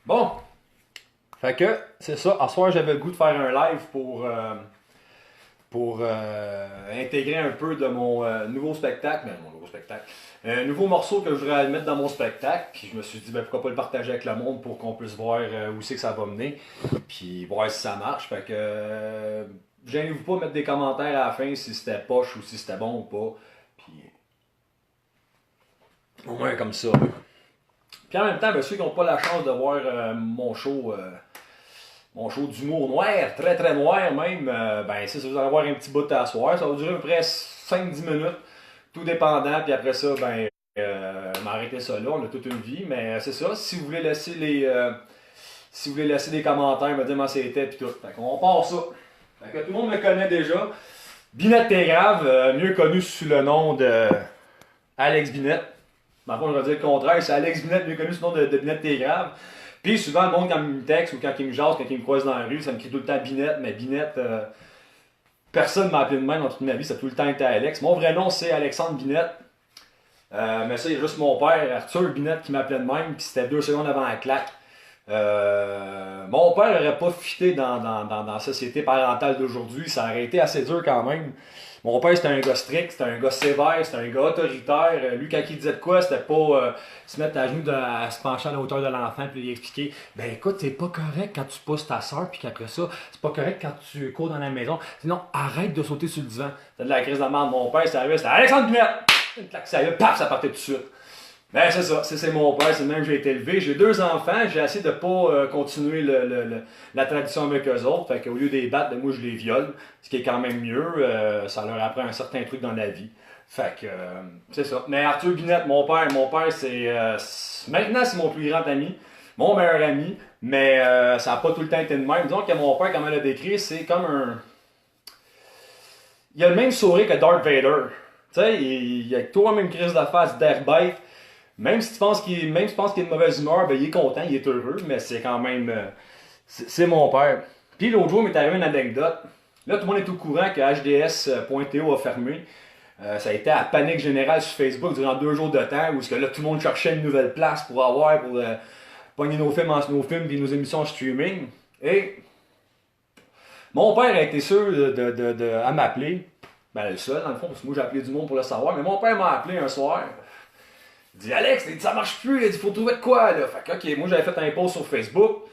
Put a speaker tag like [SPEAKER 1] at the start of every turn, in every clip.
[SPEAKER 1] Bon, fait que c'est ça. À ce soir, j'avais le goût de faire un live pour intégrer un peu de mon nouveau spectacle. Ben, mon nouveau spectacle. Un nouveau morceau que je voudrais mettre dans mon spectacle. Puis je me suis dit, ben, pourquoi pas le partager avec le monde pour qu'on puisse voir où c'est que ça va mener. Puis voir si ça marche. Fait que gênez-vous pas de mettre des commentaires à la fin si c'était poche ou si c'était bon ou pas. Puis au moins comme ça. Puis en même temps, ben, ceux qui n'ont pas la chance de voir mon show d'humour noir, très très noir même, ben c'est ça, vous allez avoir un petit bout à soir. Ça va durer à peu près 5-10 minutes, tout dépendant. Puis après ça, ben, m'arrêter ça là, on a toute une vie. Mais c'est ça, si vous voulez laisser si vous voulez laisser des commentaires, me dire comment c'était, puis tout. Fait qu'on part ça. Fait que tout le monde me connaît déjà. Binette Tégrave, mieux connu sous le nom de Alex Binette. Maintenant, je vais dire le contraire, c'est Alex Binette, mieux connu sous le nom de Binette Tégrave. Puis souvent, le monde, quand il me texte ou quand il me jase, quand il me croise dans la rue, ça me crie tout le temps Binette, mais Binette, personne ne m'a appelé de même dans toute ma vie, ça a tout le temps été Alex. Mon vrai nom, c'est Alexandre Binette. Mais ça, il y a juste mon père, Arthur Binette, qui m'appelait de même, puis c'était 2 secondes avant la claque. Mon père n'aurait pas fité dans la société parentale d'aujourd'hui, ça aurait été assez dur quand même. Mon père, c'était un gars strict, c'était un gars sévère, c'était un gars autoritaire. Lui, quand il disait de quoi, c'était pas se mettre à genoux, à se pencher à la hauteur de l'enfant puis lui expliquer ben écoute, c'est pas correct quand tu pousses ta soeur, puis qu'après ça, c'est pas correct quand tu cours dans la maison. Sinon, arrête de sauter sur le divan. C'était de la crise de merde. Mon père, c'est arrivé, c'était Alexandre Binette! Une claque, ça y est, paf, ça partait tout de suite. Ben c'est ça, c'est mon père, c'est le même que j'ai été élevé. J'ai 2 enfants, j'ai essayé de pas continuer la tradition avec eux autres. Fait qu'au lieu de les battre, ben, moi je les viole, ce qui est quand même mieux. Ça leur apprend un certain truc dans la vie. Fait que c'est ça. Mais Arthur Binette, mon père maintenant c'est mon plus grand ami, mon meilleur ami, mais ça n'a pas tout le temps été de même. Disons que mon père, comme elle l'a décrit, c'est comme un. Il a le même sourire que Darth Vader. Tu sais, il a toujours la même crise de face d'airbite. Même si tu penses qu'il est de mauvaise humeur, ben, il est content, il est heureux, mais c'est quand même. C'est mon père. Puis l'autre jour, il m'est arrivé une anecdote. Là, tout le monde est au courant que HDS.to a fermé. Ça a été à panique générale sur Facebook durant 2 jours de temps, où là, tout le monde cherchait une nouvelle place pour pogner nos films et nos émissions en streaming. Et mon père a été sûr à m'appeler. Ben, le seul, dans le fond, parce que moi, j'ai appelé du monde pour le savoir. Mais mon père m'a appelé un soir. Il dit Alex, il dit, ça marche plus, il dit faut trouver de quoi là. Fait que ok, moi j'avais fait un post sur Facebook.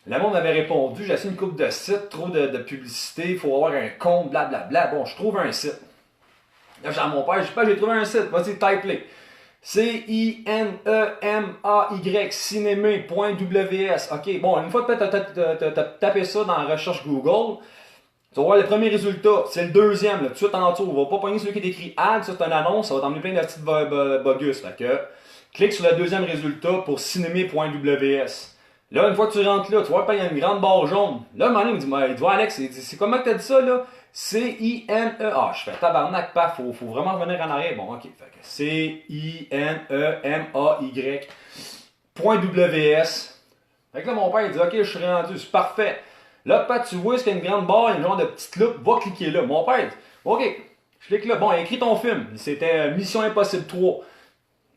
[SPEAKER 1] Le monde m'avait répondu, j'ai essayé une couple de sites, trop de publicité, il faut avoir un compte, blablabla. Bon, je trouve un site. Là, j'ai à mon père, je dis pas, j'ai trouvé un site, vas-y, type-les. CINEMAY, cinémé.ws. Ok, bon, une fois que t'as tapé ça dans la recherche Google, tu vas voir le premier résultat, c'est le deuxième, là, tout de suite en dessous. On va pas pogner celui qui est écrit ad, ça c'est une annonce, ça va t'emmener plein de petites bogus. Fait que, clique sur le deuxième résultat pour cinémé.ws. Là, une fois que tu rentres là, tu vois qu'il y a une grande barre jaune. Là, un moment donné, il dit Alex, c'est comment que t'as dit ça là? C-I-N-E. Ah, je fais tabarnak, paf, faut vraiment revenir en arrière. Bon, ok. Fait que C-I-N-E-M-A-Y.ws. Fait que là, mon père, il dit ok, je suis rendu, c'est parfait. Là, Pat, tu vois, c'est une grande barre, il y a une genre de petite loupe, va cliquer là. Mon père dit, ok, je clique là. Bon, il a écrit ton film. C'était Mission Impossible 3.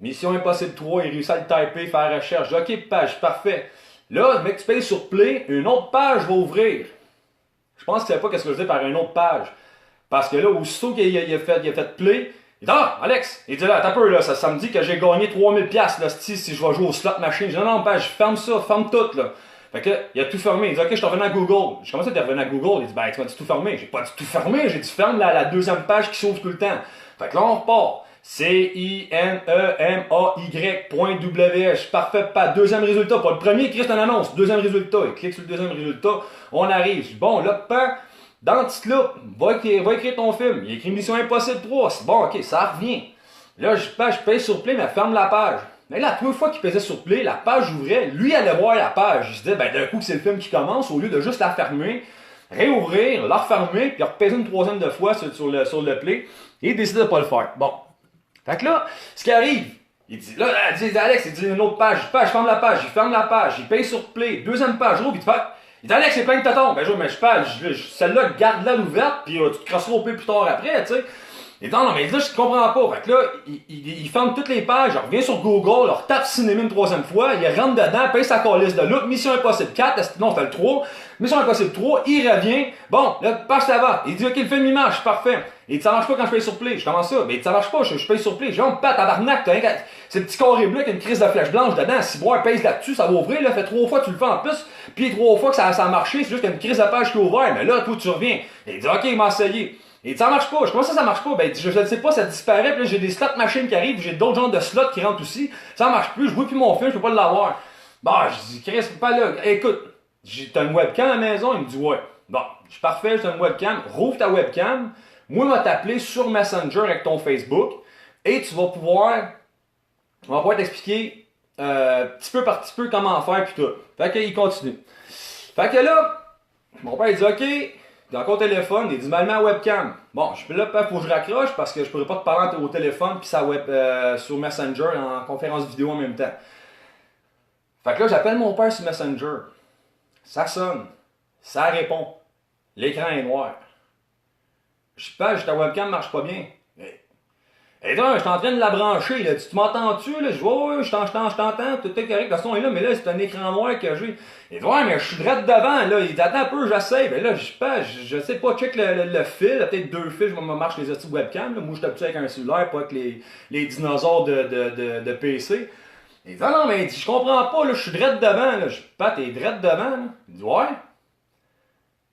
[SPEAKER 1] Mission Impossible 3, il réussit à le typer, faire la recherche. Ok, page, parfait. Là, le mec, tu payes sur Play, une autre page va ouvrir. Je pense qu'il ne savait pas ce que je veux dire par une autre page. Parce que là, aussitôt qu'il a fait Play, il dit ah, Alex, il dit là, t'as peu, là, ça me dit que j'ai gagné 3000$ là, si je vais jouer au slot machine. Je dis non, page, ferme ça, ferme tout, là. Fait que, il a tout fermé. Il dit, ok, je suis revenu à Google. Je commence à te revenir à Google. Il dit, ben, tu m'as dit tout fermé. J'ai pas dit tout fermé. J'ai dit, ferme la deuxième page qui s'ouvre tout le temps. Fait que là, on repart. C-I-N-E-M-A-Y.ws. Parfait, pas. Deuxième résultat. Pas le premier, il clique sur une annonce. Deuxième résultat. Il clique sur le deuxième résultat. On arrive. Bon, là, dans le petit loup, va écrire ton film. Il écrit Mission Impossible 3. C'est bon, ok, ça revient. Là, je paye sur Play, mais ferme la page. Mais là, 3 fois qu'il pesait sur Play, la page ouvrait, lui allait voir la page. Il se disait, ben d'un coup que c'est le film qui commence, au lieu de juste la fermer, réouvrir, la refermer, puis repaiser une troisième de fois sur le Play, et il décide de pas le faire. Bon. Fait que là, ce qui arrive, il dit, là, Alex, il dit une autre page, ferme la page, il ferme la page, il paye sur Play, deuxième page, il dit, Alex, c'est plein de tatons. Ben, mais je celle-là, garde-la ouverte, puis tu te crosseras au Play plus tard après, tu sais. Il dit, non, mais là, je comprends pas. Fait que là, il ferme toutes les pages, il revient sur Google, il retape cinéma une troisième fois, il rentre dedans, paye sa calice de look, Mission Impossible 4, non, c'était le 3, Mission Impossible 3, il revient, bon, là, page ça va. Il dit, ok, le film il marche, parfait. Il dit, ça marche pas quand je paye sur Play. Je commence ça, mais il dit, ça marche pas, je paye sur Play. Je dis, on me pète, tabarnak, c'est le petit carré bleu qui a une crise de flèche blanche dedans, si boire pèse là-dessus, ça va ouvrir, là, fait 3 fois, tu le fais en plus, puis 3 fois que ça a marché, c'est juste qu'il y a une crise de page qui est ouverte, mais là, toi, tu reviens. Il dit, ok, il m'a essayé. Il dit, ça marche pas. Comment ça marche pas? Ben, il dit, je ne sais pas, ça disparaît, puis là, j'ai des slot machines qui arrivent, j'ai d'autres genres de slots qui rentrent aussi. Ça marche plus, je vois plus mon film, je peux pas l'avoir. Bah, je dis, Chris, pas là. Écoute, t'as une webcam à la maison? Il me dit, ouais. Bon, je suis parfait, j'ai une webcam. Rouvre ta webcam. Moi, je vais t'appeler sur Messenger avec ton Facebook, et tu vas pouvoir, on va pouvoir t'expliquer, petit peu par petit peu comment faire, puis tout. Fait qu'il continue. Fait que là, mon père, il dit, ok. Il a encore au téléphone, il dit mal à webcam. Bon, je suis là, faut que je raccroche parce que je pourrais pas te parler au téléphone puis ça web sur Messenger en conférence vidéo en même temps. Fait que là, j'appelle mon père sur Messenger. Ça sonne. Ça répond. L'écran est noir. Je sais ta webcam marche pas bien. Et là, je suis en train de la brancher, là. Tu m'entends-tu, là? Je vois, ouais, je t'entends, tout est correct, le son est là, mais là, c'est un écran noir que j'ai. Il dit, ouais, mais je suis direct devant, là. Il dit, attends un peu, j'essaie. Ben là, je sais pas, check le fil, peut-être 2 fils, je me marche les outils webcam, là. Moi, je suis habitué avec un cellulaire, pas avec les dinosaures de PC. Il dit, ah non, mais il dit, je comprends pas, là, je suis direct devant, là. Je dis, t'es direct devant, là? Il dit, ouais.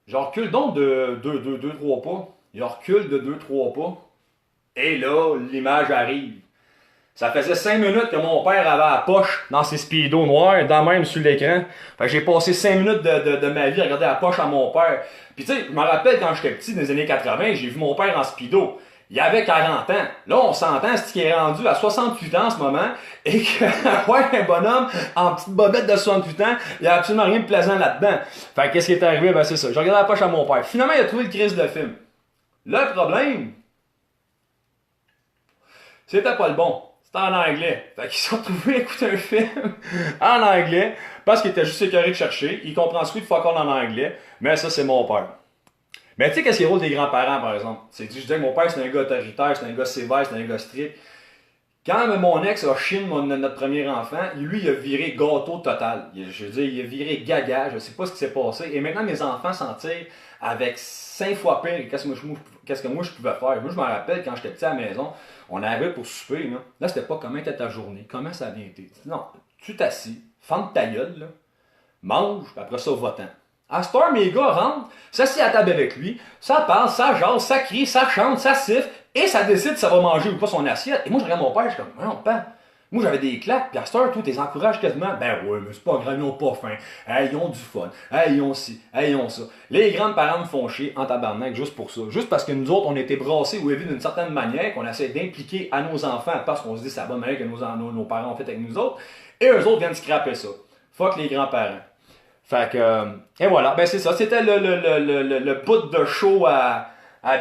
[SPEAKER 1] Je recule donc de 2-3 pas. Il recule de 2-3 pas. Et là, l'image arrive. Ça faisait 5 minutes que mon père avait la poche dans ses speedos noirs, dans même sur l'écran. Fait que j'ai passé 5 minutes de ma vie à regarder la poche à mon père. Puis tu sais, je me rappelle quand j'étais petit, dans les années 80, j'ai vu mon père en speedo. Il avait 40 ans. Là, on s'entend, c'est qu'il est rendu à 68 ans en ce moment, et que, ouais, un bonhomme en petite bobette de 68 ans, il n'y a absolument rien de plaisant là-dedans. Fait que qu'est-ce qui est arrivé? Ben c'est ça, j'ai regardé la poche à mon père. Finalement, il a trouvé le crise de film. Le problème, c'était pas le bon. C'était en anglais. Fait qu'ils se sont retrouvés à écouter un film en anglais parce qu'il était juste écœuré de chercher. Il comprend Sweet Fuck All en anglais, mais ça, c'est mon père. Mais tu sais, qu'est-ce qui est le rôle des grands-parents, par exemple? C'est que je disais que mon père, c'est un gars autoritaire, c'est un gars sévère, c'est un gars strict. Quand mon ex a chié notre premier enfant, lui, il a viré gâteau total. Je veux dire, il a viré gaga, je sais pas ce qui s'est passé. Et maintenant, mes enfants s'en tirent avec 5 fois pire qu'est-ce que moi je pouvais faire. Moi, je me rappelle, quand j'étais petit à la maison, on arrivait pour souper. Là, c'était pas comment était ta journée, comment ça a bien été. Non, tu t'assis, ferme ta gueule, là, mange, puis après ça, va-t'en. À cette heure, mes gars rentrent, s'assied à table avec lui, ça parle, ça jase, ça crie, ça chante, ça siffle, et ça décide si ça va manger ou pas son assiette. Et moi, je regarde mon père, je suis comme, non, père. Moi, j'avais des claques, puis à cette heure, toi, t'es encourages quasiment. Ben ouais, mais c'est pas grave, ils ont pas faim. Hey, ils ont du fun. Hey, ils ont ci. Hey, ils ont ça. Les grands-parents me font chier en tabarnak juste pour ça. Juste parce que nous autres, on a été brassés ou élevés d'une certaine manière, qu'on essaie d'impliquer à nos enfants parce qu'on se dit ça va manière que nos parents ont fait avec nous autres. Et eux autres viennent scraper ça. Fuck les grands-parents. Fait que, et voilà, ben c'est ça, c'était le bout de show à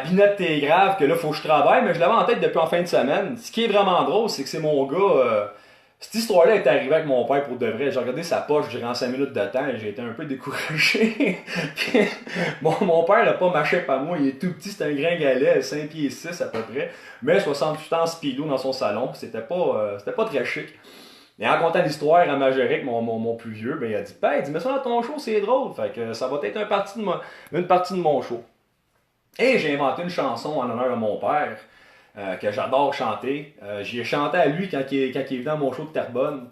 [SPEAKER 1] Binette et Grave que là, faut que je travaille, mais je l'avais en tête depuis en fin de semaine. Ce qui est vraiment drôle, c'est que c'est mon gars, cette histoire-là est arrivée avec mon père pour de vrai. J'ai regardé sa poche durant 5 minutes de temps et j'ai été un peu découragé. mon père n'a pas marché par moi, il est tout petit, c'est un gringalet, 5 pieds 6 à peu près, mais 68 ans speedo dans son salon, c'était pas très chic. Et en comptant l'histoire à Magéric, mon plus vieux, ben, il a dit, ben, dis-moi ça dans ton show, c'est drôle. Fait que ça va être une partie de mon show. Et j'ai inventé une chanson en honneur de mon père, que j'adore chanter. J'y ai chanté à lui quand il est venu à mon show de Terrebonne.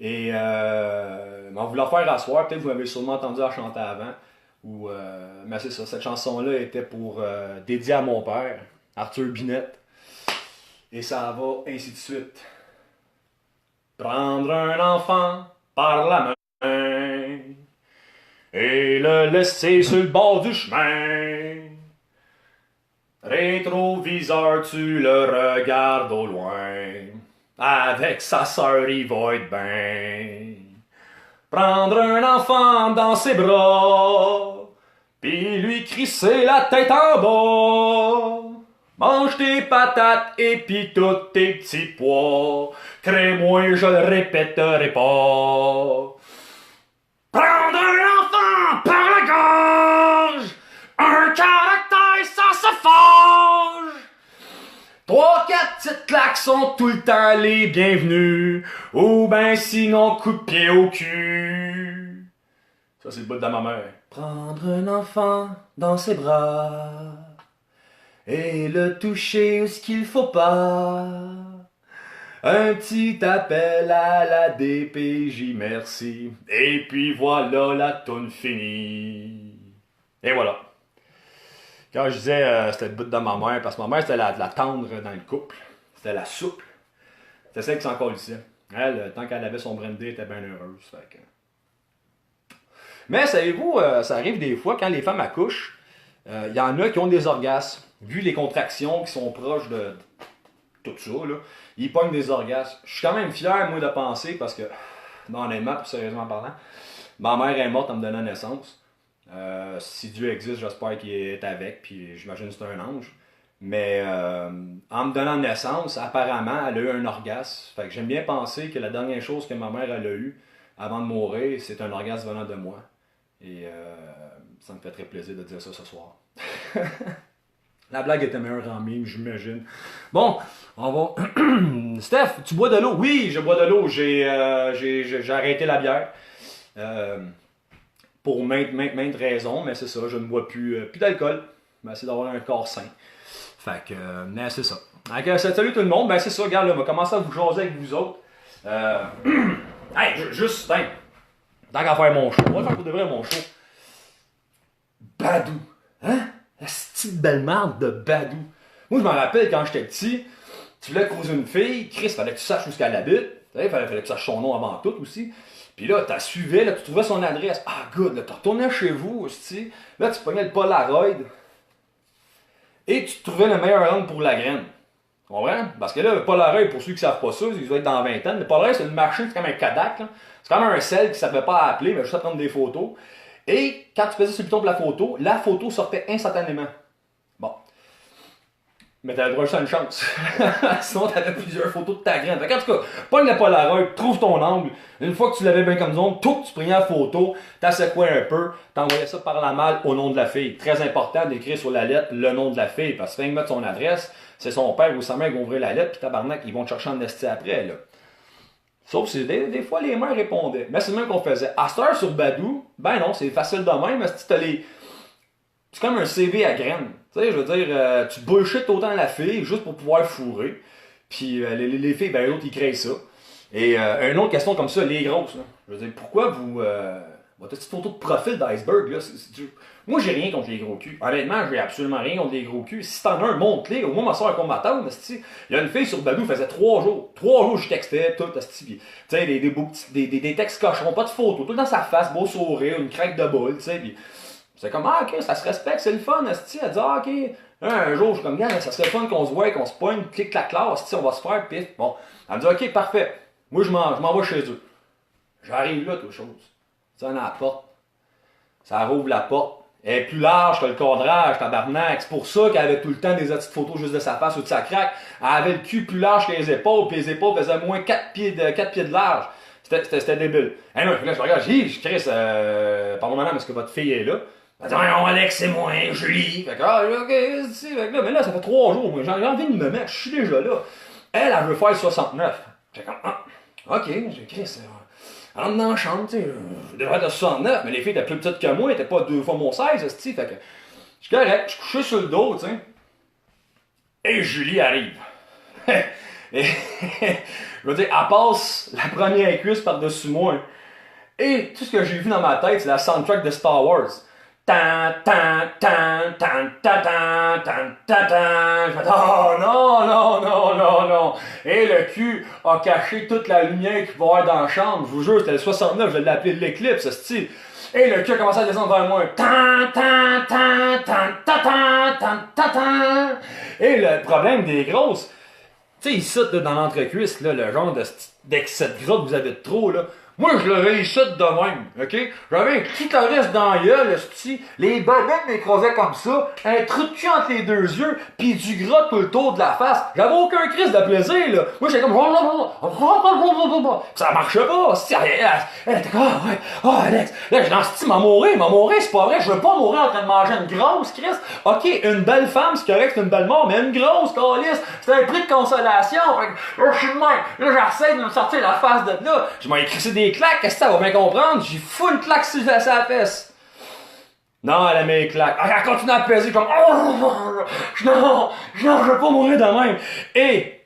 [SPEAKER 1] Et on voulait la faire asseoir, peut-être que vous m'avez sûrement entendu la chanter avant. Mais c'est ça, cette chanson-là était pour dédiée à mon père, Arthur Binette. Et ça va ainsi de suite. Prendre un enfant par la main et le laisser sur le bord du chemin. Rétroviseur, tu le regardes au loin. Avec sa sœur, il va être ben. Prendre un enfant dans ses bras, puis lui crisser la tête en bas. Mange tes patates et pis tous tes petits pois. Crée-moi, je le répéterai pas. Prendre un enfant par la gorge, un caractère ça se forge. petites claques sont tout le temps les bienvenus. Ou ben sinon coup de pied au cul. Ça c'est le bout de ma mère. Prendre un enfant dans ses bras et le toucher où ce qu'il faut pas. Un petit appel à la DPJ, merci. Et puis voilà la toune finie. Et voilà. Quand je disais c'était le bout de ma mère, parce que ma mère c'était la tendre dans le couple. C'était la souple. C'était celle qui s'en colissait. Elle, tant qu'elle avait son brandy, elle était bien heureuse. Fait que... Mais savez-vous, ça arrive des fois quand les femmes accouchent, il y en a qui ont des orgasmes. Vu les contractions qui sont proches de tout ça, là, ils pognent des orgasmes. Je suis quand même fier, moi, de penser, parce que, non, honnêtement, plus sérieusement parlant, ma mère est morte en me donnant naissance. Si Dieu existe, j'espère qu'il est avec, puis j'imagine que c'est un ange. Mais en me donnant naissance, apparemment, elle a eu un orgasme. Fait que j'aime bien penser que la dernière chose que ma mère elle a eue avant de mourir, c'est un orgasme venant de moi. Et ça me fait très plaisir de dire ça ce soir. La blague était meilleure en mime, j'imagine. Bon, on va... Steph, tu bois de l'eau? Oui, je bois de l'eau. J'ai arrêté la bière. Pour maintes raisons, mais c'est ça, je ne bois plus d'alcool. Je vais essayer d'avoir un corps sain. Fait que, mais c'est ça. Donc, salut tout le monde, ben c'est ça, regarde, là, on va commencer à vous jaser avec vous autres. Hey, juste, tant qu'à faire mon show, on va faire pour de vrai mon show. Badou, hein? La petite belle marde de Badou. Moi, je me rappelle quand j'étais petit, tu voulais croiser une fille, Chris, fallait que tu saches où elle habite. Fallait que tu saches son nom avant tout aussi. Puis là, tu suivais, là, tu trouvais son adresse. Ah, good, là, tu retournais chez vous aussi. Là, tu pognais le Polaroid. Et tu trouvais le meilleur angle pour la graine. Tu comprends? Parce que là, le Polaroid, pour ceux qui ne savent pas ça, ils doivent être dans 20 ans. Le Polaroid, c'est une machine, c'est comme un Kodak. C'est comme un sel qui ne servait pas à appeler, mais juste à prendre des photos. Et quand tu faisais sur le piton de la photo sortait instantanément. Bon. Mais t'avais le droit juste à une chance. Sinon, t'avais plusieurs photos de ta graine. Fait en tout cas, pogne le Polaroid, trouve ton angle. Une fois que tu l'avais bien comme zone, tout, tu prenais la photo, t'assecouais un peu, t'envoyais ça par la malle au nom de la fille. Très important d'écrire sur la lettre le nom de la fille, parce que quand ils mettent son adresse, c'est son père ou sa mère qui vont ouvrir la lettre, puis tabarnak, ils vont te chercher en esti après, là. Sauf que des fois, les mères répondaient. Mais c'est le même qu'on faisait. À cette heure sur Badou, ben non, c'est facile de même, mais si t'as les... C'est comme un CV à graines. Tu sais, je veux dire, tu bullshit autant la fille juste pour pouvoir fourrer. Puis les filles, ben l'autre, ils créent ça. Et une autre question comme ça, les grosses. Là. Je veux dire, pourquoi vous... votre petite photo de profil d'iceberg, là, moi, j'ai rien contre les gros culs. Honnêtement, j'ai absolument rien contre les gros culs. Si t'en as un, montre-les. Au moins, ma soeur, qu'on m'attend. Il y a une fille sur Badou, faisait 3 jours. 3 jours, je textais, tout, tu sais, des textes cochons, pas de photos, tout dans sa face, beau sourire, une craque de boule, tu sais, puis c'est comme, ah, ok, ça se respecte, c'est le fun, asti. Elle dit, ah, ok, un jour, je suis comme, gars, ça serait le fun qu'on se voit, qu'on se poigne, clique la classe, on va se faire, pis bon. Elle me dit, ok, parfait. Moi, je m'en vais chez eux. J'arrive là, toute chose. Ça, on a la porte. Ça rouvre la porte. Elle est plus large que le cadrage, tabarnak. C'est pour ça qu'elle avait tout le temps des petites photos juste de sa face ou de sa craque. Elle avait le cul plus large que les épaules, puis les épaules faisaient moins 4 pieds de large. C'était débile. Et là, je regarde, je dis, Chris, pardon madame, est-ce que votre fille est là? Elle dit, non, Alex, c'est moi, Julie. Fait que, ah, ok, c'est fait que là, mais là, ça fait 3 jours, moi, j'ai envie de me mettre, je suis déjà là. Elle veut faire 69. J'ai comme, ah, ok, j'ai Chris, elle rentre dans la chambre, tu sais, je devrais être à 69, mais les filles étaient plus petites que moi, elles étaient pas 2 fois mon 16, fait que, je suis correct, je suis couché sur le dos, tu sais. Et Julie arrive. Et, je veux dire, elle passe la première cuisse par-dessus moi. Et tout ce que j'ai vu dans ma tête, c'est la soundtrack de Star Wars. Tan, tan, tan, tan, tan, tan, tan, tan, tan. Je fais, oh non, non, non, non, non. Et le cul a caché toute la lumière qu'il va y avoir dans la chambre. Je vous jure, c'était le 69, je l'ai appelé l'éclipse, ce style. Et le cul a commencé à descendre vers moi. Tan, tan, tan, tan, tan, tan, tan, tan, tan. Et le problème des grosses, tu sais, ici, là, dans l'entrecuisse, là, le genre d'excès de gras que vous avez de trop, là, Moi, je l'avais ici de même, OK? J'avais un clitoris dans la gueule, esti, les bobettes m'écrosaient comme ça, un trou de cul entre les deux yeux, pis du gras tout le tour de la face. J'avais aucun crise de plaisir, là. Moi, j'étais comme... Ça marchait pas, esti. Elle était comme, ah, ouais, oh, Alex, là, je lance, esti, m'a mourir, c'est pas vrai, je veux pas mourir en train de manger une grosse crise. OK, une belle femme, c'est correct, c'est une belle mort, mais une grosse calice, c'est un prix de consolation. Fait que, là, je suis de même. Là, j'essaie de me sortir la face de là. Je m'ai écrit des claques, qu'est-ce que ça va bien comprendre? J'ai full claque sur la fesse. Non, elle a mis les claques. Elle continue à peser comme, non, je veux pas mourir de même. Et,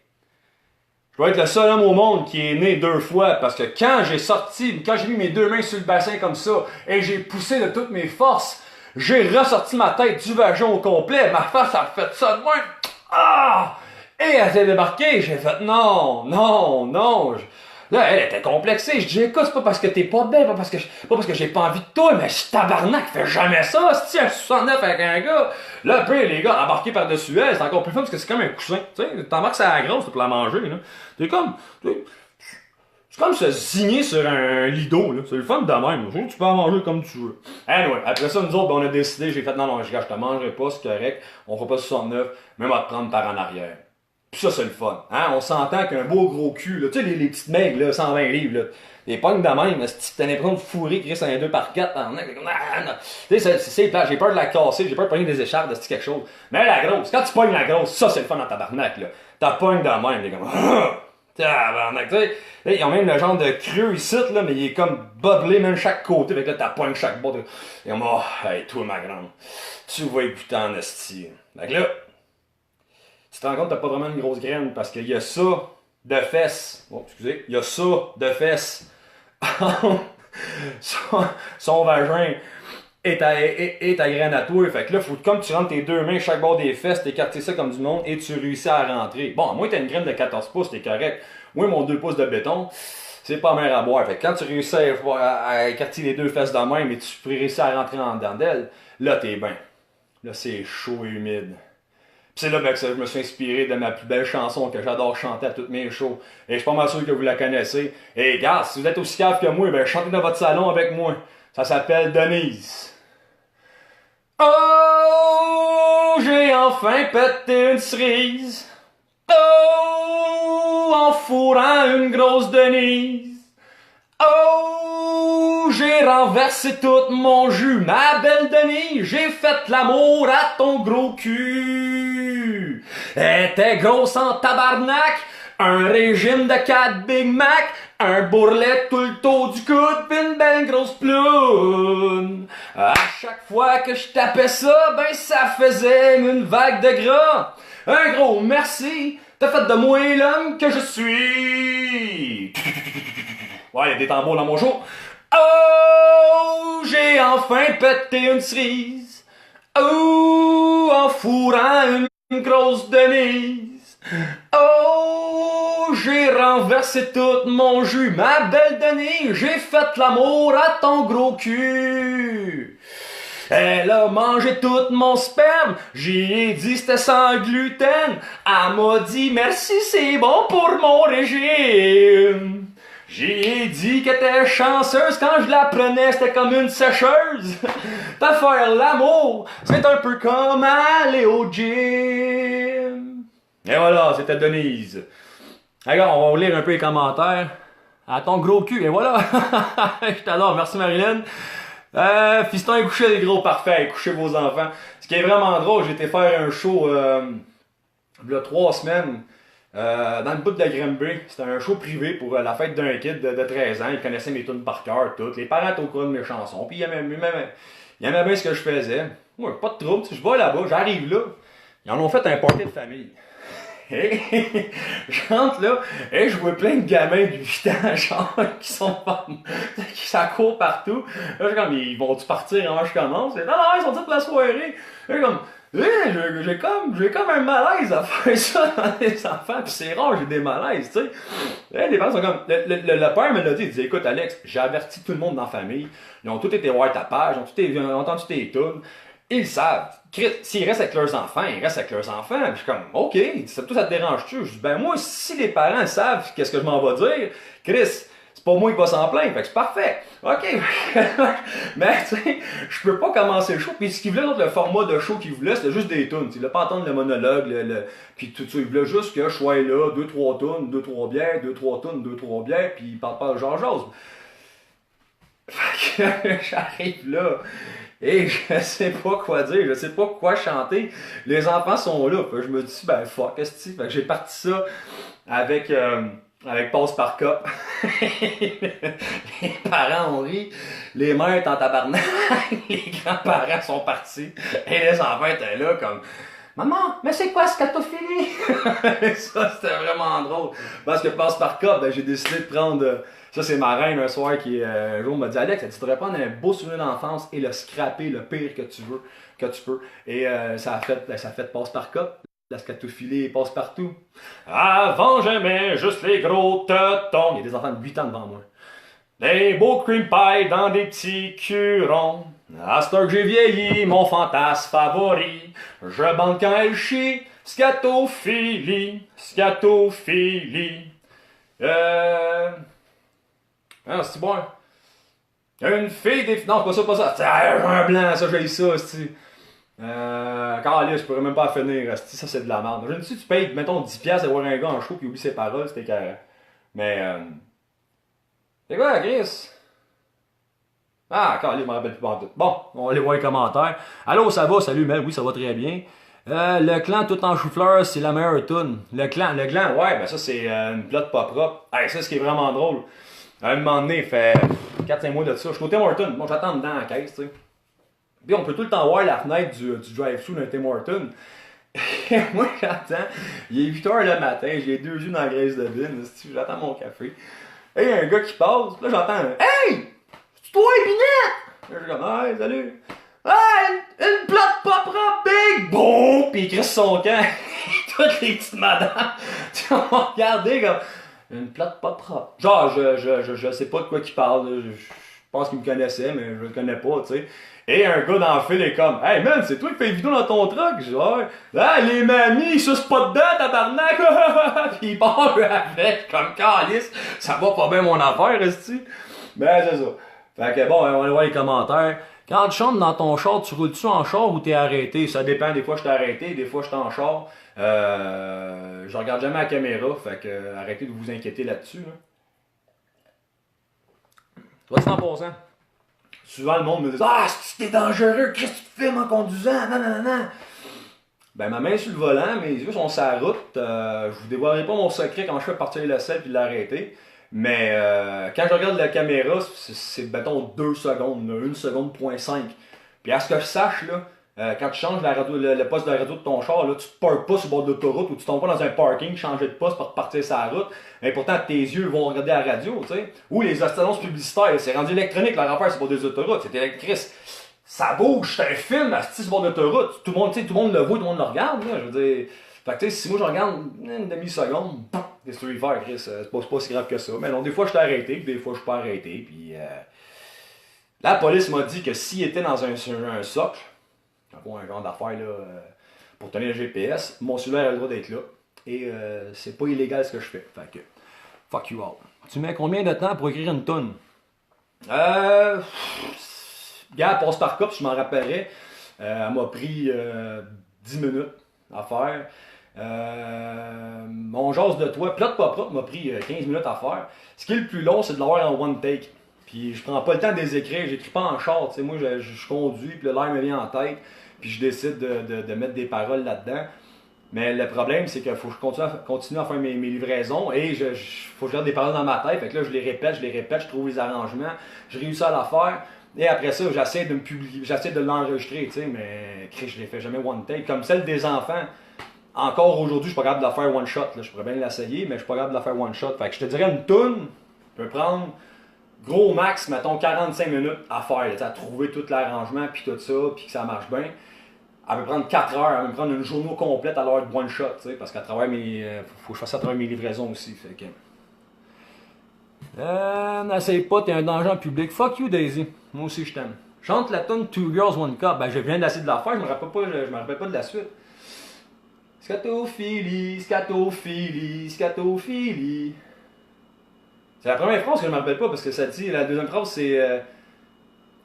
[SPEAKER 1] je dois être le seul homme au monde qui est né 2 fois, parce que quand j'ai mis mes 2 mains sur le bassin comme ça, et j'ai poussé de toutes mes forces, j'ai ressorti ma tête du vagin au complet, ma face a fait ça de même. Ah! Et elle s'est débarquée, j'ai fait non. Là, elle était complexée. Je dis, écoute, c'est pas parce que t'es pas belle, pas parce que j'ai pas envie de toi, mais je tabarnak, fais jamais ça, c'est un 69 avec un gars. Là, après, les gars embarqués par-dessus elle, c'est encore plus fun parce que c'est comme un coussin. Tu sais, t'embarques ça à la grosse pour la manger, là. C'est comme se zigner sur un lido, là. C'est le fun de même. Tu peux en manger comme tu veux. Anyway, après ça, nous autres, ben, on a décidé, j'ai fait, non, je te mangerai pas, c'est correct. On fera pas 69, même à te prendre par en arrière. Pis ça, c'est le fun. Hein? On s'entend qu'un beau gros cul, là, tu sais, les petites mecs, là, 120 livres, là, les pognes de même, t'as l'impression de fourrer Chris un 2x4 tu sais, c'est plat, j'ai peur de la casser, j'ai peur de pogner des écharpes, de quelque chose. Mais la grosse, quand tu pognes la grosse, ça, c'est le fun dans tabarnak, là. T'as pognes de même, t'es comme, tabarnak, tu sais. Ils ont même le genre de creux ici, là, mais il est comme boblé, même chaque côté, fait que là, t'as pognes chaque bord. Et comme, oh, hey, toi, ma grande, tu vas écouter en esti. Fait que là, tu te rends compte que t'as pas vraiment une grosse graine parce qu'il y a ça de fesses. Oh, excusez. Il y a ça de fesses. son vagin et ta graine à toi. Fait que là, faut comme tu rentres tes 2 mains chaque bord des fesses, t'écarter ça comme du monde et tu réussis à rentrer. Bon, moi, t'as une graine de 14 pouces, t'es correct. Moi, mon 2 pouces de béton, c'est pas mer à boire. Fait que quand tu réussis à écarter les 2 fesses de même et tu réussis à rentrer en dedans d'elle, là, t'es bien. Là, c'est chaud et humide. Pis c'est là ben, que je me suis inspiré de ma plus belle chanson que j'adore chanter à toutes mes shows. Et je suis pas mal sûr que vous la connaissez. Et gars, si vous êtes aussi cave que moi, ben chantez dans votre salon avec moi. Ça s'appelle Denise. Oh, j'ai enfin pété une cerise. Oh, en fourrant une grosse Denise. Oh, j'ai renversé tout mon jus, ma belle Denise. J'ai fait l'amour à ton gros cul. Elle était grosse en tabarnak, un régime de 4 Big Mac, un bourrelet tout le tour du coude, pis une belle grosse ploune. À chaque fois que je tapais ça, ben ça faisait une vague de gras. Un gros merci, t'as fait de moi l'homme que je suis. Ouais, il y a des tambours dans mon show. Oh, j'ai enfin pété une cerise. Oh, en fourrant une grosse Denise. Oh, j'ai renversé tout mon jus, ma belle Denise. J'ai fait l'amour à ton gros cul. Elle a mangé tout mon sperme, j'y ai dit c'était sans gluten. Elle m'a dit merci, c'est bon pour mon régime. J'ai dit qu'elle était chanceuse quand je la prenais, c'était comme une sécheuse. T'as faire l'amour, c'est un peu comme aller au gym. Et voilà, c'était Denise. Regarde, on va lire un peu les commentaires. À ton gros cul, et voilà. Je t'adore, merci Marilyn. Fiston est couché, les gros, parfait, couchez vos enfants. Ce qui est vraiment drôle, j'ai été faire un show il y a 3 semaines. Dans le bout de la Granby, c'était un show privé pour la fête d'un kid de 13 ans. Il connaissait mes tunes par cœur, toutes. Les parents étaient au courant de mes chansons. Puis il aimait bien ce que je faisais. Moi, pas de trouble. Je vais là-bas, j'arrive là. Ils en ont fait un party de famille. Et je rentre là, et je vois plein de gamins de 8 ans, genre, qui sont qui s'accourent partout. Là, je suis comme, ils vont-tu partir avant que je commence? Et, non, ils sont tous pour la soirée. Là, comme, j'ai comme un malaise à faire ça dans les enfants, pis c'est rare, j'ai des malaises, tu sais. Les parents sont comme, le père me l'a dit, il dit, écoute Alex, j'ai averti tout le monde dans la famille, ils ont tous été voir ta page, ils ont entendu tes tunes, ils savent. S'ils restent avec leurs enfants, ils restent avec leurs enfants. Puis je suis comme, OK, ça te dérange-tu? Je dis, ben moi, si les parents savent qu'est-ce que je m'en vais dire, Chris, c'est pas moi qui va s'en plaindre, fait que c'est parfait. OK. Mais, tu sais, je peux pas commencer le show. Puis ce qu'il voulait, le format de show qu'il voulait, c'était juste des tunes. Il voulait pas entendre le monologue, puis tout ça. Il voulait juste que je sois là, 2-3 tunes, 2-3 bières, 2-3 tunes, 2-3 bières, puis il parle pas de Georges. Fait que j'arrive là. Et je sais pas quoi dire, je sais pas quoi chanter. Les enfants sont là. Fait que je me dis, ben fuck, qu'est-ce que j'ai parti ça avec Passe par Cop. Les parents ont ri, les mères étaient en tabarnak, les grands-parents sont partis, et les enfants étaient là comme Maman, mais c'est quoi scatophilie? Ça, c'était vraiment drôle. Parce que Passe par Cop, ben, j'ai décidé de prendre. Ça, c'est ma reine un soir qui, un jour, m'a dit Alex, tu devrais prendre un beau souvenir d'enfance et le scraper le pire que tu veux, que tu peux. Et ça a fait Passe par Cop. La scatophilie passe partout. Avant, j'aimais juste les gros teutons. Il y a des enfants de 8 ans devant moi. Les beaux cream pie dans des petits curons. À ce que j'ai vieilli, mon fantasme favori. Je bande quand elle chie. Scatophilie. Scatophilie. Ah, c'est bon. Une fille des... Non, c'est pas ça. C'est un blanc, ça, j'ai ça, c'est... Carlis, je pourrais même pas finir. Ça, c'est de la merde. Je ne sais, tu payes, mettons, 10$ à voir un gars en show qui oublie ses paroles, c'était carré. Mais, c'est quoi, Chris? Ah, Carlis, je m'en rappelle plus pas tout. Bon, on va aller voir les commentaires. Allô, ça va? Salut, Mel. Oui, ça va très bien. Le clan tout en chou-fleur, c'est la meilleure tune. Le clan, ouais, ben ça, c'est une plotte pas propre. Hey, ça, ce qui est vraiment drôle. À un moment donné, il fait 4-5 mois de ça. Je suis au Tim Hortons. Bon, j'attends dedans à la caisse, tu sais. Puis on peut tout le temps voir la fenêtre du drive-thru d'un Tim Hortons. Et moi, j'attends. Il est 8h le matin, j'ai 2 yeux dans la graisse de bine. J'attends mon café. Et il y a un gars qui passe. Là, j'entends un Hey! C'est toi, Binette! Là, je suis comme Hey, salut! Hey! Une plate pas propre, big! Bon! Puis il crie son camp. Toutes les petites madames. Tu vas regarder comme. Une plate pas propre. Genre, je sais pas de quoi qu'il parle. Je pense qu'il me connaissait, mais je le connais pas, tu sais. Et un gars dans le fil est comme Hey man, c'est toi qui fais une vidéo dans ton truck? Je dis Ouais. Ah, les mamies, ils sucent pas dedans, tabarnak! Puis il part avec, comme calice. Ça va pas bien mon affaire, est-ce-tu? Ben, c'est ça. Fait que bon, on va voir les commentaires. Quand tu chantes dans ton char, tu roules-tu en char ou t'es arrêté? Ça dépend, des fois je t'ai arrêté, des fois je suis en char. Je regarde jamais la caméra, fait que arrêtez de vous inquiéter là-dessus. Là. Toi, 100%. Souvent le monde me dit Ah, c'est dangereux, qu'est-ce que tu filmes en conduisant? Non, non, non, non. Ben, ma main est sur le volant, mes yeux sont sur la route. Je vous dévoilerai pas mon secret quand je fais partir le sel puis l'arrêter. Mais quand je regarde la caméra, c'est mettons 2 secondes, 1 seconde, point 5. Puis à ce que je sache, là, quand tu changes le poste de radio de ton char, là, tu te parques pas sur le bord de l'autoroute ou tu tombes pas dans un parking, changer de poste pour repartir sur la route. Mais pourtant, tes yeux vont regarder la radio, tu sais. Ou les annonces publicitaires, c'est rendu électronique, leur affaire, c'est pas des autoroutes, c'est électrique. Ça bouge, c'est un film à ce bord d'autoroute. Tout le monde le voit, tout le monde le regarde, là. Je veux dire. Fait que tu sais, si moi je regarde une demi-seconde, qu'est-ce que tu veux faire, Chris? C'est pas si grave que ça. Mais non, des fois je suis arrêté, puis des fois je suis pas arrêté, puis la police m'a dit que s'il était dans un socle, un genre d'affaire là, pour tenir le GPS, mon cellulaire a le droit d'être là. Et c'est pas illégal ce que je fais. Fait que, fuck you all. Tu mets combien de temps pour écrire une toune? Gars, Passe par Cop, je m'en rappellerais. Elle m'a pris 10 minutes à faire. Mon jase de toi, plot pas propre, m'a pris 15 minutes à faire. Ce qui est le plus long, c'est de l'avoir en one take. Puis je prends pas le temps de les écrire, j'écris pas en char. Tu sais, moi, je conduis, puis l'air me vient en tête, puis je décide de mettre des paroles là-dedans. Mais le problème, c'est qu'il faut que je continue à faire mes livraisons et faut que je garde des paroles dans ma tête. Fait que là, je les répète, je trouve les arrangements, je réussis à la faire. Et après ça, j'essaie de me publier, j'essaie de l'enregistrer, tu sais, mais je les fais jamais one take. Comme celle des enfants, encore aujourd'hui, je suis pas capable de la faire one shot. Là. Je pourrais bien l'essayer, mais je suis pas capable de la faire one shot. Fait que je te dirais une toune peut prendre gros max, mettons 45 minutes à faire, là, à trouver tout l'arrangement, puis tout ça, puis que ça marche bien. Elle peut prendre 4 heures, elle peut me prendre une journée complète à l'heure de one shot, tu sais, parce qu'à travers faut que je fasse ça à travers mes livraisons aussi. Fait que. N'essaye pas, t'es un danger en public. Fuck you, Daisy. Moi aussi, je t'aime. Chante la tune Two Girls, One Cup. Ben, je viens d'essayer de la faire, je me rappelle pas de la suite. Scatophilie, scatophilie, scatophilie. C'est la première phrase que je me rappelle pas parce que ça dit, la deuxième phrase c'est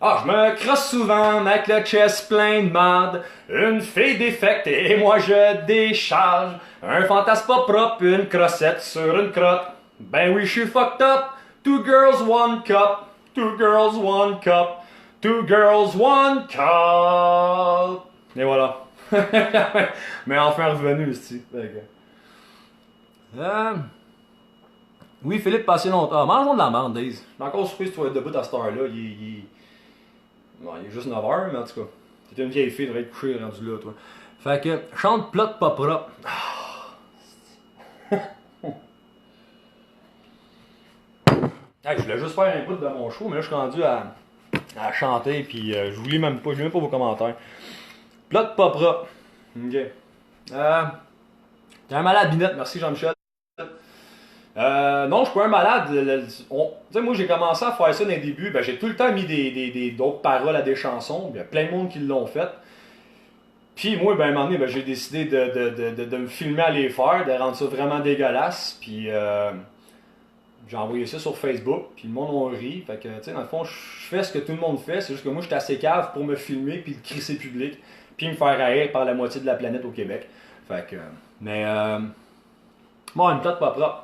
[SPEAKER 1] ah, je me crosse souvent avec le chest plein de marde, une fille défecte et moi je décharge, un fantasme pas propre, une crossette sur une crotte. Ben oui, je suis fucked up, 2 girls, 1 cup, 2 girls, 1 cup, 2 girls, 1 cup. Et voilà. Mais enfin revenu ici. Oui, Philippe, passé longtemps. Mangeons de la merde, Daze. Je suis encore surpris que tu sois debout à cette heure-là. Bon, il est juste 9h, mais en tout cas. T'es une vieille fille, tu devrais être couché rendu là, toi. Fait que, chante plot pas propre. Hey, je voulais juste faire un bout de mon show, mais là, je suis rendu à chanter, puis je vous lis même pas, je lis même pas vos commentaires. Plot pas propre. Ok. T'es un malade, Binette. Merci, Jean-Michel. Non, je suis pas un malade. Tu sais, moi, j'ai commencé à faire ça dans les débuts. Ben, j'ai tout le temps mis d'autres paroles à des chansons. Il y a plein de monde qui l'ont fait. Puis moi, ben, à un moment donné, ben, j'ai décidé de me filmer à les faire, de rendre ça vraiment dégueulasse. Puis j'ai envoyé ça sur Facebook. Puis le monde a ri. Fait que, tu sais, dans le fond, je fais ce que tout le monde fait. C'est juste que moi, j'étais assez cave pour me filmer puis le crisser public. Puis me faire haïr par la moitié de la planète au Québec. Fait que, mais, bon, une plate pas propre.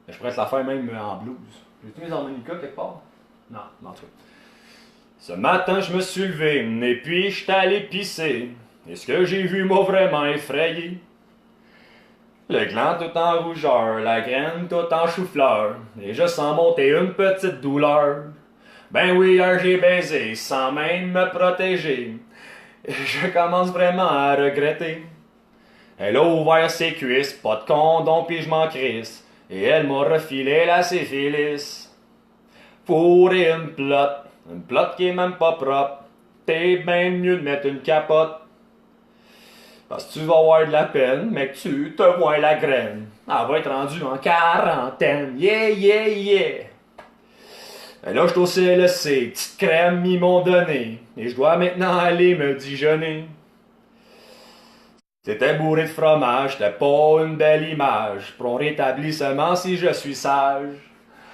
[SPEAKER 1] Je pourrais te la faire même en blues. J'ai-tu mes harmonicas quelque part? Non, en tout cas. Ce matin, je me suis levé, et puis j'étais allé pisser. Et ce que j'ai vu m'a vraiment effrayé. Le gland tout en rougeur, la graine tout en chou-fleur, et je sens monter une petite douleur. Ben oui, hier j'ai baisé, sans même me protéger. Et je commence vraiment à regretter. Elle a ouvert ses cuisses, pas de condom, puis je m'en crisse. Et elle m'a refilé la syphilis. Pour une plot qui est même pas propre. T'es bien mieux de mettre une capote. Parce que tu vas avoir de la peine, mais que tu te vois la graine. Elle va être rendue en quarantaine. Yeah, yeah, yeah. Et là, je suis au CLSC, petite crème ils m'ont donné. Et je dois maintenant aller me déjeuner. C'était bourré de fromage, c'était pas une belle image. Pour on rétablit seulement si je suis sage.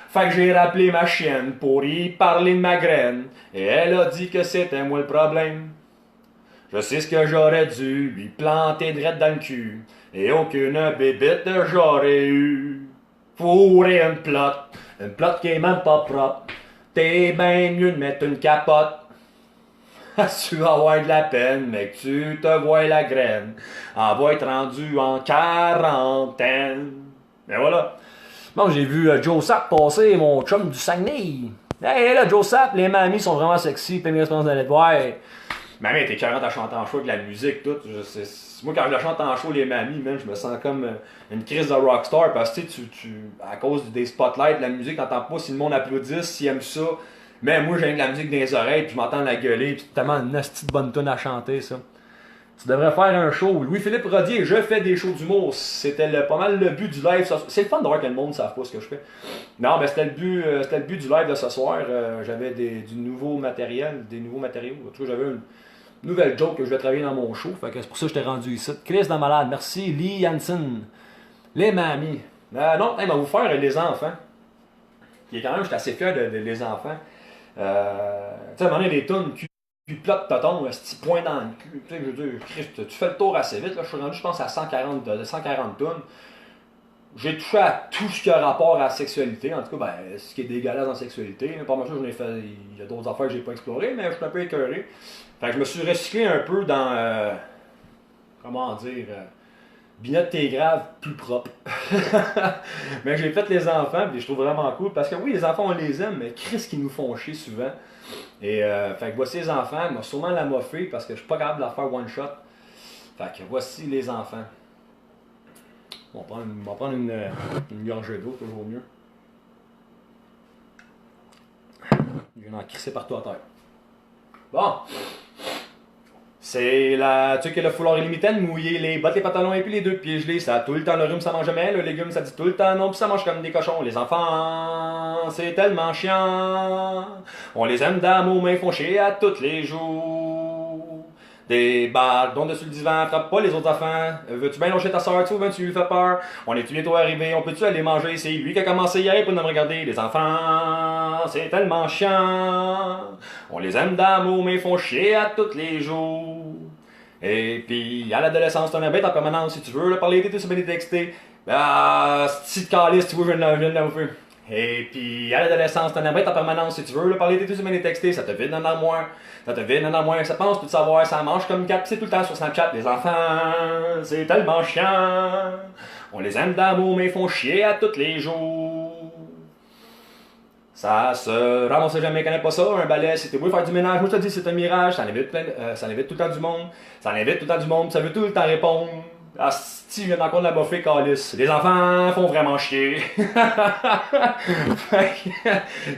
[SPEAKER 1] Fait que j'ai rappelé ma chienne pour y parler de ma graine. Et elle a dit que c'était moi le problème. Je sais ce que j'aurais dû lui planter drette dans le cul. Et aucune bébite j'aurais eu. Fourrer une plot qui est même pas propre. T'es bien mieux de mettre une capote. Tu vas avoir de la peine, mais que tu te vois la graine. On va être rendu en quarantaine. Et voilà. Bon, j'ai vu Joe Sapp passer, mon chum du Saguenay. Hey là, Joe Sapp, les mamies sont vraiment sexy, plein de réponses d'aller te voir. Mamie, t'es 40 à chanter en show avec la musique, tout. Moi, quand je la chante en show, les mamies, man, je me sens comme une crise de rockstar parce que à cause des spotlights, de la musique, t'entends pas si le monde applaudit, s'ils aiment ça. Mais moi, j'ai de la musique dans les oreilles, puis je m'entends la gueuler, puis c'est tellement une nasty de bonne tune à chanter, ça. Tu devrais faire un show. Louis-Philippe Rodier, je fais des shows d'humour. C'était pas mal le but du live. C'est le fun de voir que le monde ne savent pas ce que je fais. Non, mais c'était le but du live de ce soir. J'avais du nouveau matériel, des nouveaux matériaux. En tout cas, j'avais une nouvelle joke que je vais travailler dans mon show. Fait que c'est pour ça que je t'ai rendu ici. Chris de malade, merci. Lee Hansen. Les mamies. Non, on va vous faire les enfants. Qui est quand même, j'étais assez fier de les enfants. Tu sais, à un moment donné, des tonnes, puis plot de tonton, un petit point dans le cul. Tu sais, je veux dire, Christ, tu fais le tour assez vite. Là, je suis rendu, je pense, à 140 tonnes. J'ai touché à tout ce qui a rapport à la sexualité. En tout cas, ben, ce qui est dégueulasse en sexualité. Pas mal ça, j'en ai fait. Il y a d'autres affaires que j'ai pas explorées, mais je suis un peu écœuré. Fait que je me suis recyclé un peu dans. Comment dire. Binette t'es grave, plus propre. Mais j'ai fait les enfants, puis je trouve vraiment cool. Parce que oui, les enfants, on les aime, mais Chris qui nous font chier souvent. Et fait que voici les enfants. Il m'a sûrement la moffé parce que je suis pas capable de la faire one shot. Fait que voici les enfants. On va prendre une gorgée d'eau, toujours mieux. Je viens d'en crisser partout à terre. Bon. C'est tu sais que le foulard illimité, mouiller les bottes, les pantalons et puis les deux pieds gelés. Ça a tout le temps le rhume, ça mange jamais. Le légume, ça dit tout le temps non, puis ça mange comme des cochons. Les enfants, c'est tellement chiant. On les aime d'amour, mais ils font chier à tous les jours. Débarque donc dessus le divan, frappe pas les autres enfants. Veux-tu bien lâcher ta soeur, tu tu lui fais peur? On est-tu bientôt arrivé? On peut-tu aller manger? C'est lui qui a commencé hier pour nous regarder. Les enfants, c'est tellement chiant. On les aime d'amour, mais ils font chier à tous les jours. Et puis, à l'adolescence, t'es un bête en permanence. Si tu veux le parler, t'es sur les texter. Ah, si tu calice, tu veux, je viens de l'avouer. Et puis, à l'adolescence, t'es un bête en permanence. Si tu veux le parler, t'es sur les texter. Ça te vide dans l'armoire. Ça te vide dans l'armoire. Ça pense tout savoir. Ça mange comme une carte. C'est tout le temps sur Snapchat. Les enfants, c'est tellement chiant. On les aime d'amour, mais ils font chier à tous les jours. Ça se ramasse jamais, connais pas ça, un balai, si t'es beau faire du ménage, moi je te dis c'est un mirage, ça en évite, ça en évite tout le temps du monde, ça en évite tout le temps du monde, ça veut tout le temps répondre. Ah, si, je viens encore de la boffer, calice. Les enfants font vraiment chier.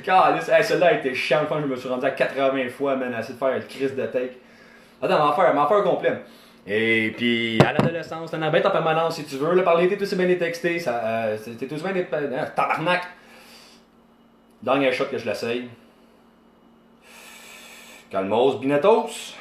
[SPEAKER 1] Calice, hey, celle-là a été chiant, je me suis rendu à 80 fois, man, à essayer de faire le crise de take. Attends, m'en faire un complet. Et puis, à l'adolescence, t'es un bête en permanence, si tu veux le parler, t'es aussi bien les texter, t'es aussi bien des... tabarnak! Dernier shot que je l'essaye. Calmos, binetos.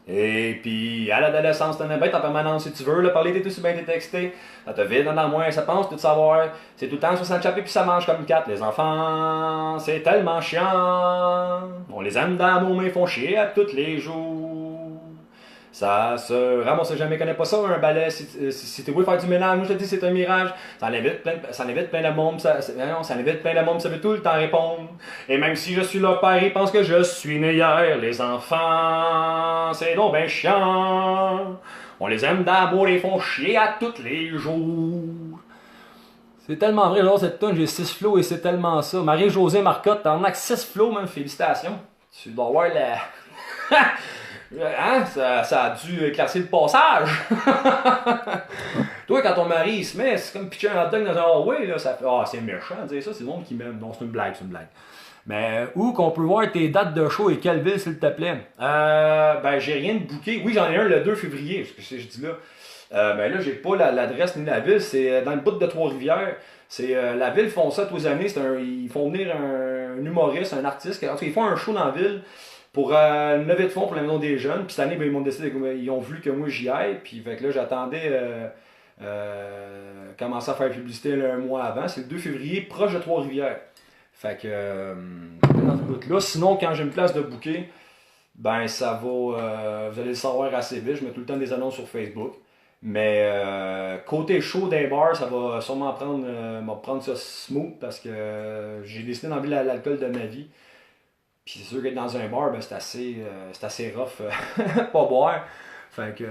[SPEAKER 1] Et puis, à l'adolescence, t'es un bête en permanence. Si tu veux le parler, t'es aussi bien détexté. Ça te vide dans l'armoire, ça pense tout savoir. C'est tout le temps sur Snapchat puis ça mange comme une carte. Les enfants, c'est tellement chiant. On les aime d'amour, mais ils font chier à tous les jours. Ça se ramasse jamais, connais pas ça, un balai. Si t'es voulu faire du ménage, moi je te dis c'est un mirage. Ça en évite plein de monde, ça évite plein de monde, ça veut tout le temps répondre. Et même si je suis leur père, ils pensent que je suis né hier. Les enfants, c'est donc ben chiant. On les aime d'amour, ils font chier à tous les jours. C'est tellement vrai, genre cette tonne, j'ai 6 flots et c'est tellement ça. Marie-Josée Marcotte, t'en as 6 flots, même, félicitations. Tu dois voir la... Hein? Ça a dû classer le passage. Toi, quand ton mari il se met, c'est comme pitcher un hot dog dans un hallway, là, ça fait ah, c'est méchant de dire ça, c'est le monde qui m'aime. Non, c'est une blague, c'est une blague. Mais où qu'on peut voir tes dates de show et quelle ville, s'il te plaît? Ben, j'ai rien de booké. Oui, j'en ai un le 2 février, ce que je dis là. Ben là, j'ai pas l'adresse ni la ville, c'est dans le bout de Trois-Rivières. C'est la ville font ça tous les années. Ils font venir un humoriste, un artiste. En tout cas, ils font un show dans la ville pour une levée de fonds pour la maison des jeunes. Puis cette année, ben, ils m'ont décidé, ils ont voulu que moi j'y aille. Puis fait que là, j'attendais commencer à faire la publicité là, un mois avant. C'est le 2 février, proche de Trois-Rivières. Fait que dans ce bout-là. Sinon, quand j'ai une place de booker, ben ça va. Vous allez le savoir assez vite. Je mets tout le temps des annonces sur Facebook. Mais côté chaud d'un bar, ça va sûrement prendre ça smooth parce que j'ai décidé d'enlever l'alcool de ma vie. Puis c'est sûr qu'être dans un bar, ben, c'est assez rough pas boire. Fait que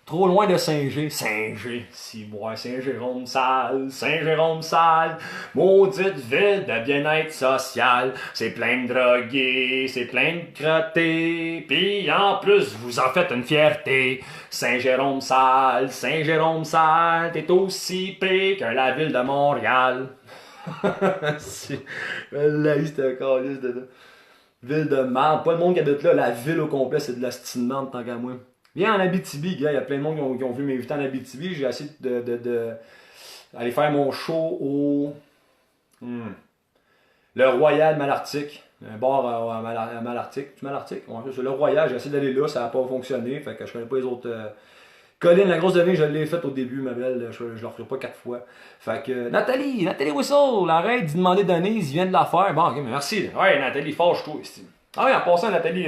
[SPEAKER 1] trop loin de Saint-G. Saint-G, si boire Saint-Jérôme sale, Saint-Jérôme sale, maudite ville de bien-être social. C'est plein de drogués, c'est plein de crottés, pis en plus vous en faites une fierté. Saint-Jérôme sale, t'es aussi pire que la ville de Montréal. Là, c'était calice de ville de merde. Pas le monde qui habite là, la ville au complet, c'est de la style merde tant qu'à moi. Viens en Abitibi, gars, il y a plein de monde qui ont vu m'inviter en Abitibi. J'ai essayé aller faire mon show au le Royal Malartic. Un bar à Malartic. Tu Malartic? Ouais, c'est le Royal, j'ai essayé d'aller là, ça n'a pas fonctionné. Fait que je connais pas les autres. Colline, la grosse devine, je l'ai faite au début, ma belle. Je ne la referai pas 4 fois. Fait que. Nathalie Whistle, arrête d'y demander Denise, il vient de la faire. Bon, ok, mais merci. Ouais, Nathalie, fâche-toi ici. Ah oui, en passant, Nathalie,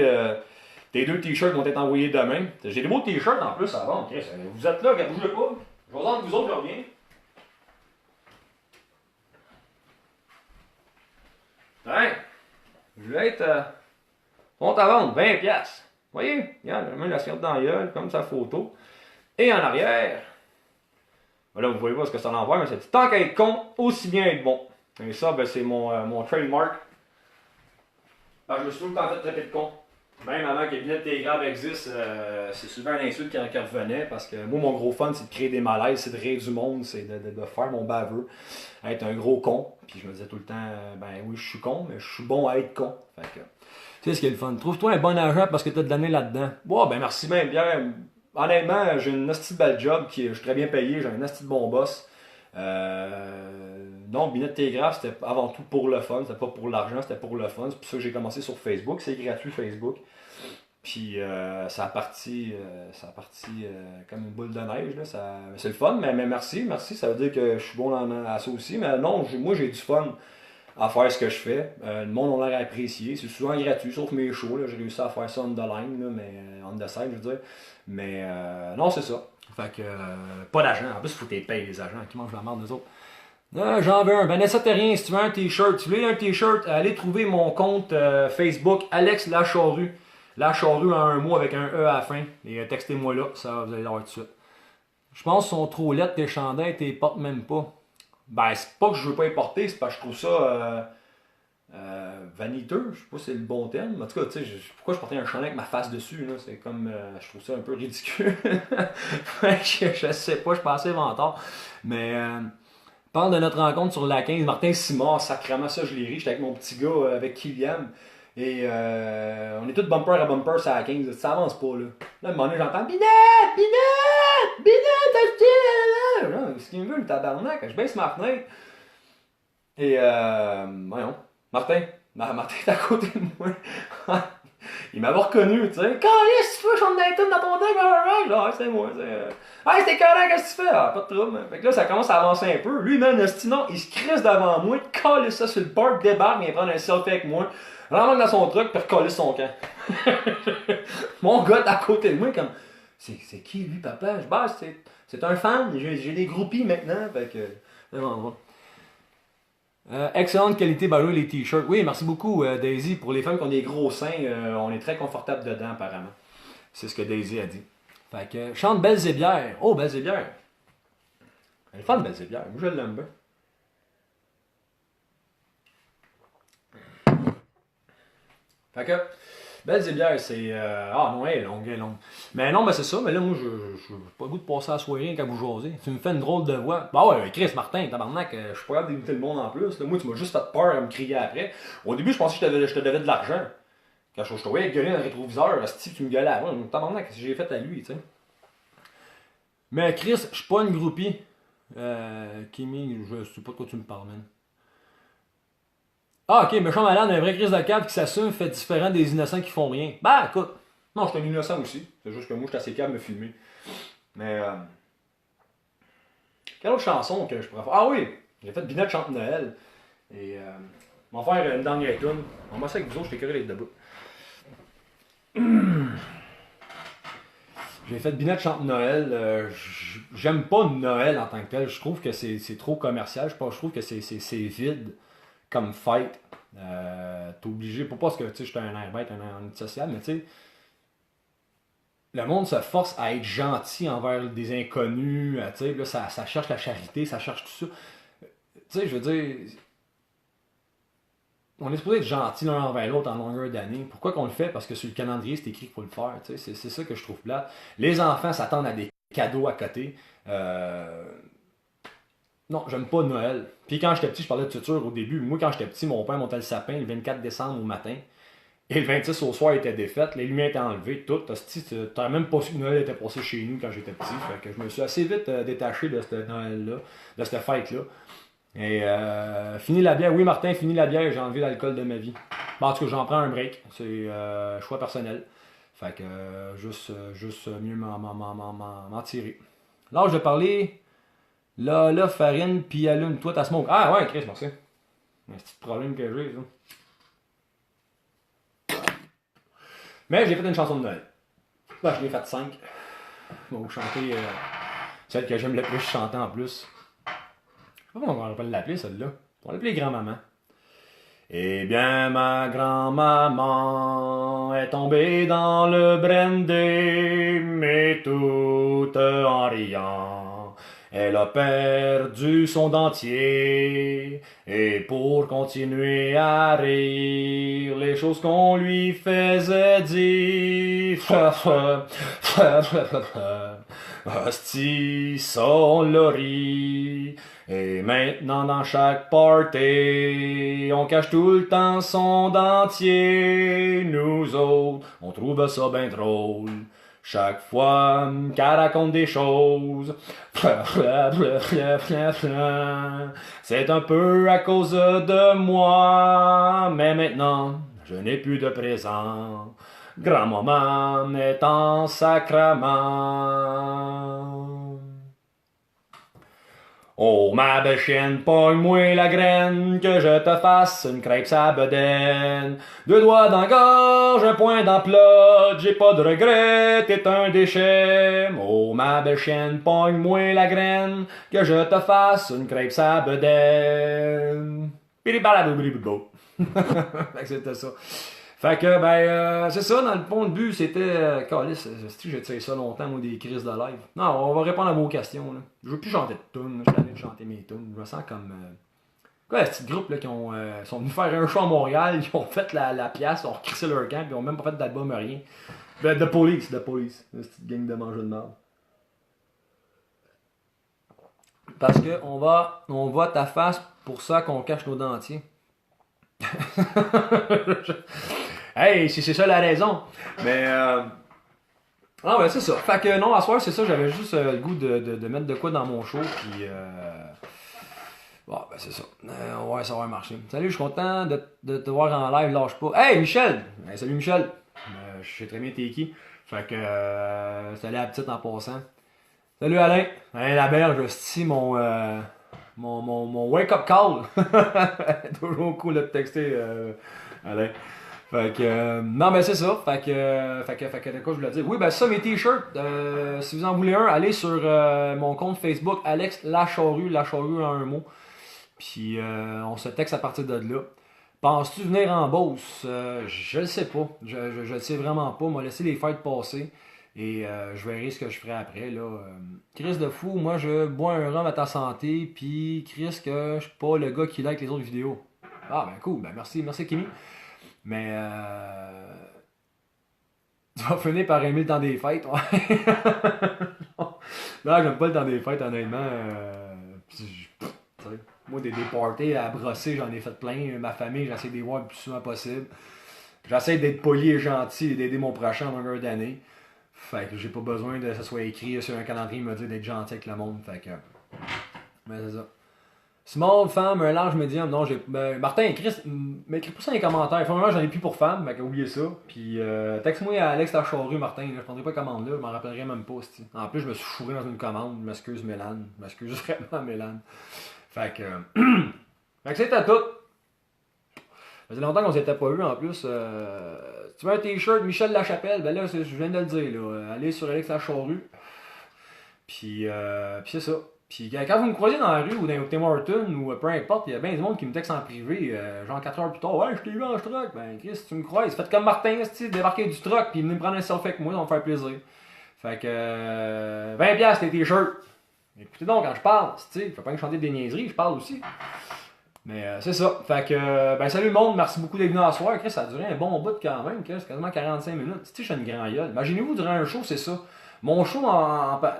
[SPEAKER 1] tes 2 t-shirts vont être envoyés demain. J'ai des beaux t-shirts en plus à vendre. Okay, vous êtes là, bougez pas. Je vais entendre vous autres, je reviens. Ouais. Je vais être. Sont à vendre, 20$. Vous voyez? Regarde, j'ai mis la cigarette dans la gueule, comme sa photo. Et en arrière, là vous voyez pas ce que ça l'envoie, mais c'est tant qu'à être con, aussi bien être bon. Et ça, ben, c'est mon trademark. Alors, je me suis tout le temps fait traiter de con. Même avant que Binette Télégraphe existe, c'est souvent un insulte qui revenait parce que moi, mon gros fun, c'est de créer des malaises, c'est de rire du monde, c'est de faire mon baveux, être un gros con. Puis je me disais tout le temps, ben oui, je suis con, mais je suis bon à être con. Fait que, tu sais ce qui est le fun. Trouve-toi un bon agent parce que t'as de l'année là-dedans. Bon, ben merci bien. Honnêtement, j'ai une hostie de belle job, je suis très bien payé, j'ai un hostie de bon boss. Non, Binette Télégraphe, c'était avant tout pour le fun, c'était pas pour l'argent, c'était pour le fun. C'est pour ça que j'ai commencé sur Facebook, c'est gratuit Facebook. Puis ça a parti comme une boule de neige. Là. C'est le fun, mais merci, merci. Ça veut dire que je suis bon à ça aussi. Mais non, moi j'ai du fun à faire ce que je fais. Le monde a l'air apprécié. C'est souvent gratuit, sauf mes shows. Là. J'ai réussi à faire ça on the line, là, mais on the side, je veux dire. Mais non, c'est ça. Fait que pas d'agent. En plus, il faut que tu payes les agents qui mangent la merde, nous autres. J'en veux un. Vanessa Terrien, si tu veux un t-shirt, si tu veux un t-shirt, allez trouver mon compte Facebook, Alex Lacharue. Lacharue en un mot avec un E à la fin. Et textez-moi là, ça vous allez l'avoir tout de suite. Je pense qu'ils sont trop lettres tes chandails, tes portes même pas. Ben, c'est pas que je veux pas les porter, c'est parce que je trouve ça vaniteux. Je sais pas si c'est le bon terme. En tout cas, tu sais, pourquoi je portais un chandail avec ma face dessus, là? C'est comme. Je trouve ça un peu ridicule. je sais pas, je suis pas assez inventard. Mais. Parle de notre rencontre sur la 15. Martin Simard, sacrément ça, je l'ai ri. J'étais avec mon petit gars, avec Kylian. Et on est tous bumper à bumper sur la 15. Ça avance pas, là. Là, à un moment donné, j'entends Binette! Binette! Binette! Acheté! Là, ce qu'il me veut, le tabarnak. Je baisse ma fenêtre. Et voyons. Martin est à côté de moi. Il m'avait reconnu, tu sais. Calisse, tu fais, je suis dans ton deck, alright. Là, c'est moi, hey, c'était correct, qu'est-ce que tu fais? Ah, pas de trouble. Fait que là, ça commence à avancer un peu. Lui, man, Stinon, il se crisse devant moi, il calisse ça sur le parc, débarque, il vient prendre un selfie avec moi, rentre dans son truck, puis recalisse son camp. Mon gars est à côté de moi, comme, c'est qui lui, papa? Je bah, c'est un fan, j'ai des groupies maintenant, fait que, c'est bon. Excellente qualité, ben les t-shirts. Oui, merci beaucoup, Daisy. Pour les femmes qui ont des gros seins, on est très confortable dedans, apparemment. C'est ce que Daisy a dit. Fait que, chante Belle Zébière. Oh, Belle Zébière. Elle est fan de Belle Zébière. Moi, je l'aime bien. Fait que, Belle Zébière, c'est. Ah non, elle est longue, elle est longue. Mais non, mais c'est ça. Mais là, moi, je n'ai pas le goût de passer à la soirée quand vous jasez. Tu me fais une drôle de voix. Bah ouais, Chris Martin, tabarnak, je suis pas capable d'imiter le monde en plus. Là, moi, tu m'as juste fait peur à me crier après. Au début, je pensais que je te devais de l'argent. Quand je te voyais gueuler dans le rétroviseur, si tu me gueulais avant, tabarnak, qu'est-ce que j'ai fait à lui, tu sais. Mais Chris, je suis pas une groupie. Kimi, je sais pas de quoi tu me parles, man. Ah, ok, méchant malade, un vrai Chris de cave qui s'assume, fait différent des innocents qui font rien. Bah, écoute, non, je suis un innocent aussi. C'est juste que moi, je suis assez calme de me filmer. Mais, quelle autre chanson que je pourrais faire? Ah oui, j'ai fait Binette chante Noël. Et, on va faire une dernière tune. On va ça avec vous autres, je t'écœurerai d'être debout. J'ai fait Binette chante Noël. J'aime pas Noël en tant que tel. Je trouve que c'est trop commercial. Je trouve que c'est vide comme fête. T'es obligé, pas parce que je suis un air bête, un air social, mais tu sais, le monde se force à être gentil envers des inconnus. Tu sais, là, ça cherche la charité, ça cherche tout ça. Tu sais, je veux dire, on est supposé être gentil l'un envers l'autre en longueur d'année. Pourquoi qu'on le fait? Parce que sur le calendrier, c'est écrit qu'il faut le faire. C'est ça que je trouve plate. Les enfants s'attendent à des cadeaux à côté. Non, j'aime pas Noël. Puis quand j'étais petit, je parlais de futur au début. Moi, quand j'étais petit, mon père montait le sapin le 24 décembre au matin. Et le 26 au soir, il était défaite. Les lumières étaient enlevées, tout. T'as même pas su que Noël était passé chez nous quand j'étais petit. Fait que je me suis assez vite détaché de ce Noël-là, de cette fête-là. Et fini la bière. Oui, Martin, fini la bière. J'ai enlevé l'alcool de ma vie. Bon, en tout cas, j'en prends un break. C'est choix personnel. Fait que juste mieux m'en tirer. Là, je vais parler. Là, farine, puis allume. Toi, t'as smoke. Ah ouais, Chris, merci. C'est un petit problème que j'ai, ça. Mais j'ai fait une chanson de Noël. Ben, je l'ai faite 5. Je vais vous chanter celle que j'aime le plus chanter en plus. Je sais pas comment on va l'appeler celle-là. On va l'appeler grand-maman. Eh bien, ma grand-maman est tombée dans le brandy, mais toute en riant. Elle a perdu son dentier, et pour continuer à rire, les choses qu'on lui faisait dire. Hostie, ça on l'a ri. Et maintenant dans chaque party, on cache tout le temps son dentier. Nous autres, on trouve ça bien drôle. Chaque fois qu'elle raconte des choses, c'est un peu à cause de moi. Mais maintenant, je n'ai plus de présent. Grand-maman est en sacrament. Oh, ma belle chienne, pogne-moi la graine, que je te fasse une crêpe sa bedaine. 2 doigts dans la gorge, un point dans plot, j'ai pas de regret, t'es un déchet. Oh, ma belle chienne, pogne-moi la graine, que je te fasse une crêpe sa bedaine. Piribalaboubribo. Fait que c'était ça. Fait que, c'est ça, dans le fond, le but, c'était. Calice, j'ai tiré ça longtemps, moi, des crises de live. Non, on va répondre à vos questions, là. Je veux plus chanter de tunes, je suis allé de chanter mes tunes. Je me sens comme. Quoi, ce petit groupe, là, qui sont venus faire un show à Montréal, qui ont fait la pièce, ont recrissé leur camp, puis ils ont même pas fait d'album, rien. The Police. Une petite gang de mangeurs de merde. Parce que on voit ta face pour ça qu'on cache nos dentiers. Hey, si c'est ça la raison. Mais ah ouais, c'est ça. Fait que non, à soir, c'est ça, j'avais juste le goût de mettre de quoi dans mon show, puis bon, ben c'est ça. Ouais, ça va marcher. Salut, je suis content de te voir en live, lâche pas. Hey, Michel! Hey, salut Michel! Je sais très bien t'es qui. Fait que salut à la petite en passant. Salut Alain! Alain Laberge, c'est mon wake-up call! Toujours cool de te texter, Alain. Fait que, non, mais c'est ça. Fait que, de quoi je voulais dire? Oui, ben ça, mes t-shirts, si vous en voulez un, allez sur mon compte Facebook, Alex Lacharue en un mot. Puis, on se texte à partir de là. Penses-tu venir en Beauce? Je le sais pas. Je le sais vraiment pas. M'a laissé les fêtes passer. Et je verrai ce que je ferai après, là. Chris de fou, moi, je bois un rhum à ta santé. Puis, Chris, que je suis pas le gars qui like les autres vidéos. Ah, ben cool. Ben merci Kimi. Mais tu vas finir par aimer le temps des fêtes, ouais. Non, j'aime pas le temps des fêtes, honnêtement. Moi, des parties à brosser, j'en ai fait plein. Ma famille, j'essaie de les voir le plus souvent possible. J'essaie d'être poli et gentil et d'aider mon prochain en longueur d'année. Fait que j'ai pas besoin de que ça soit écrit sur un calendrier me dire d'être gentil avec le monde. Fait que. Mais c'est ça. Small, femme, un large, médium. Non, j'ai. Martin, Chris, m'écris pas ça dans les commentaires. Finalement, j'en ai plus pour femme, mais oubliez ça. Puis, texte-moi à Alex Lacharue, Martin. Là, je prendrai pas de commande là, je m'en rappellerai même pas. C'ti. En plus, je me suis fourré dans une commande. Je m'excuse, Mélane. Je m'excuse vraiment, Mélane. Fait que. Fait que c'était tout. Ça faisait longtemps qu'on s'était pas vu en plus. Tu veux un t-shirt Michel Lachapelle? Ben là, je viens de le dire. Là. Allez sur Alex Lacharue. Puis c'est ça. Puis quand vous me croisez dans la rue ou dans Tim Hortons ou peu importe, il y a bien du monde qui me texte en privé, genre 4 heures plus tard, ouais, je t'ai vu en truck. Ben Chris, tu me croises, faites comme Martin, débarquer du truck, puis venez me prendre un selfie avec moi, ça va me faire plaisir. Fait que 20$ tes t-shirts. Écoutez donc, quand je parle, tu sais, je fais pas que chanter des niaiseries, je parle aussi. Mais c'est ça. Fait que, salut le monde, merci beaucoup d'être venu à soir. Chris, ça a duré un bon bout quand même, Chris, quasiment 45 minutes. Tu sais, je suis une grande gueule. Imaginez-vous, durant un show, c'est ça. Mon show,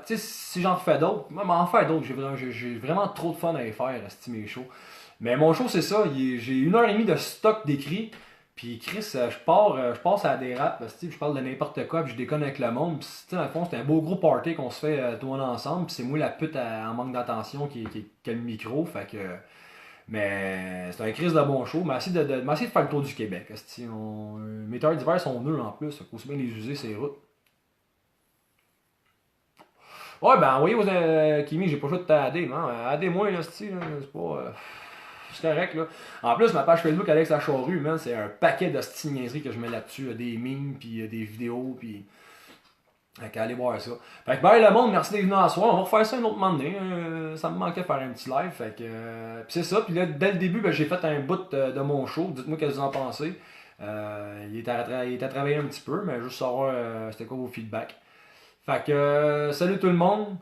[SPEAKER 1] tu sais, si j'en fais d'autres, moi, m'en faire d'autres, j'ai vraiment trop de fun à les faire, mes shows. Mais mon show, c'est ça, j'ai 1h30 de stock d'écrit, puis Chris, je passe à des raps, je parle de n'importe quoi, puis je déconne avec le monde, puis dans le fond, c'est un beau gros party qu'on se fait tout le monde ensemble, puis c'est moi la pute en manque d'attention qui a le micro, fait que... Mais c'est un crise de bon show, mais essayer de faire le tour du Québec. Mes terres d'hiver sont nœuds en plus, il faut aussi bien les user, ces routes. Ouais, ben envoyez vos Kimi, j'ai pas le choix de t'aider, non? Aidez-moi, là, c'est pas. C'est correct, là. En plus, ma page Facebook Alex Lacharue, man, c'est un paquet de niaiseries que je mets là-dessus. Des memes, puis des vidéos, puis. Fait qu'allez voir ça. Fait que bye le monde, merci d'être venu en soir. On va refaire ça un autre moment donné. Ça me manquait de faire un petit live. Fait que. Puis c'est ça. Puis là, dès le début, j'ai fait un bout de mon show. Dites-moi ce que vous en pensez. Il est à travailler un petit peu, mais juste savoir c'était quoi vos feedbacks. Fait que salut tout le monde.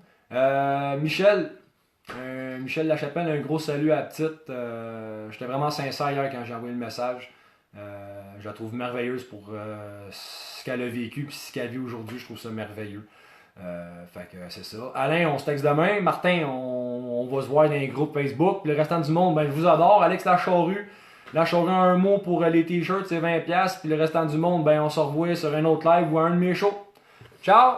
[SPEAKER 1] Michel Lachapelle, un gros salut à la petite. J'étais vraiment sincère hier quand j'ai envoyé le message. Je la trouve merveilleuse pour ce qu'elle a vécu et ce qu'elle vit aujourd'hui. Je trouve ça merveilleux. Fait que c'est ça. Alain, on se texte demain. Martin, on va se voir dans les groupes Facebook. Puis le restant du monde, je vous adore. Alex Lacharue. Lacharue un mot pour les t-shirts, c'est 20$. Puis le restant du monde, on se revoit sur un autre live ou un de mes shows. Ciao!